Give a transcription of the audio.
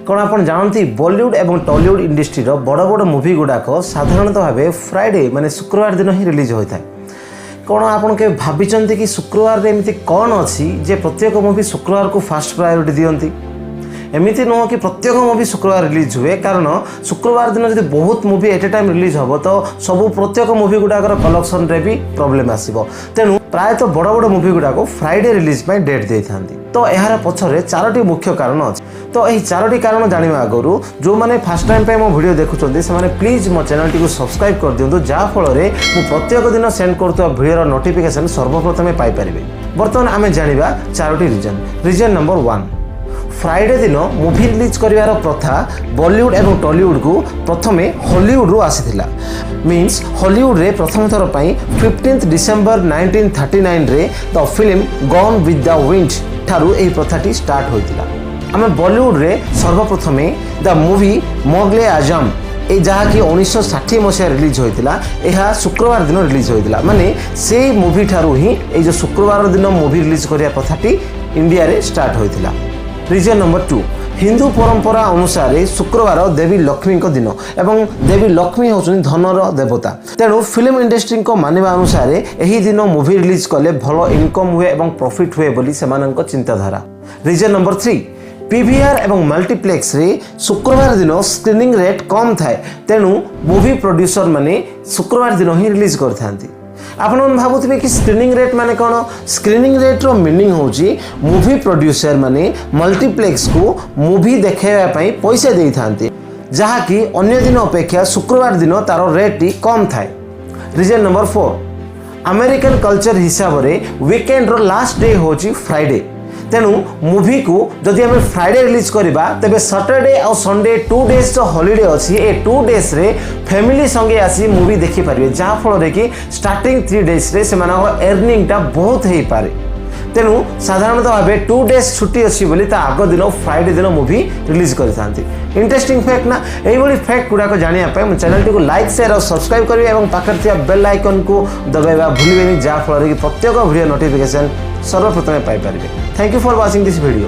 कौन आप जानती बॉलीवुड एवं टॉलीवुड इंडस्ट्री बड़ बड़ मुवी गुड़ाक साधारणतः भाव फ्राइडे माने शुक्रवार दिन ही रिलीज होता है। कौन आपन के भाभी कि शुक्रवार एमती कौन अच्छी जे प्रत्येक मुवी शुक्रवार को फास्ट प्रायोरिटी दियंती। एमती नुह कि प्रत्येक मुवी शुक्रवार रिलीज हुए कारण शुक्रवार दिन जब बहुत movie at a time release हम तो सब प्रत्येक मुवी गुड़ाकर कलेक्शन रे भी प्रॉब्लम आसो। तेणु प्रायतः बड़ बड़ मुवी गुड़ाक फ्राइडे रिलीज में डेट दे था। तो यार पछरे चारोटी मुख्य कारण अच्छे। तो यही चारोटी कारण जाना आगु जो मैंने फास्ट टाइम पे मो वीडियो देखुं से प्लीज मो चैनल टी सब्सक्राइब कर दिंतु जहाँफल प्रत्येक दिन सेंड करुवा वीडियो नोटिफिकेशन सर्वप्रथमे पाइपर। बर्तमान आम जाना चारोटी रीजन नंबर 1 फ्राइडे दिन मुवी रिलीज करार प्रथा बॉलीवुड एवं टॉलीवुड को प्रथमे हॉलीवुड रू आसीथिला। मीन्स हॉलीवुड रे प्रथम थर पई 15 डिसेंबर 1939 रे the film gone with the wind ठारू एही प्रथाटी स्टार्ट होइतिला। आमे बॉलीवुड रे सर्वप्रथमे द मूवी मोगले आजम ए जहाँकि 1960 मसीहा रिलीज होइतिला यह शुक्रवार दिन रिलीज होइतिला। माने से मूवी ठारू ही ए जो शुक्रवार दिन मूवी रिलीज करिया प्रथाटी इंडिया रे स्टार्ट होइतिला। रीजन नंबर 2 हिंदू परंपरा अनुसार शुक्रवार देवी लक्ष्मी दिन एवं देवी लक्ष्मी होचुनी धनर देवता। तेणु फिल्म इंडस्ट्री को मानिबा अनुसार यही दिन मूवी रिलीज कले भल इनकम हुए एवं प्रॉफिट हुए बोली सेमानंक चिंताधारा। रीजन नंबर 3 पीवीआर एवं मल्टीप्लेक्स रे शुक्रवार दिन स्क्रीनिंग रेट कम थाए। तेणु मूवी प्रोड्यूसर माने शुक्रवार दिन ही रिलीज करथांती। आपण भावुथिबे कि स्क्रीनिंग रेट माने कौन? स्क्रीनिंग रेट रो मीनिंग होची मूवी प्रोड्यूसर माने मल्टीप्लेक्स को मूवी देखाइबा पई पैसा देई थांती, जहा कि अन्य दिन अपेक्षा शुक्रवार दिन तार रेट कम थाए। रीजन नंबर 4 अमेरिकन कल्चर हिसाब रे वीकेंड रो लास्ट डे होची फ्राइडे। तेणु मूवी को जदि आम फ्राइडे रिलीज करवा तेबे सैटरडे और संडे 2 डेज जो हॉलिडे अच्छी ए 2 डेज रे फैमिली संगे आसी मूवी देखि पारे, जहाँ फल कि स्टार्टिंग 3 डेज रे से अर्निंग टा बहुत हो पारे। तेणु साधारणतः भाव 2 डेज छुट्टी अच्छी बोली आग दिन फ्राइडे दिन मूवी रिलीज करते। इंटरेस्टिंग फैक्ट ना यही फैक्ट गुड़ाक जानापी मो चैनल टी लाइक शेयर और सब्सक्राइब करेंगे और पाखे बेल आइकन को दबाइबा भूलें, जहाँफल कि प्रत्येक वीडियो नोटिफिकेशन सर्वप्रथमे पाइपर। Thank you for watching this video.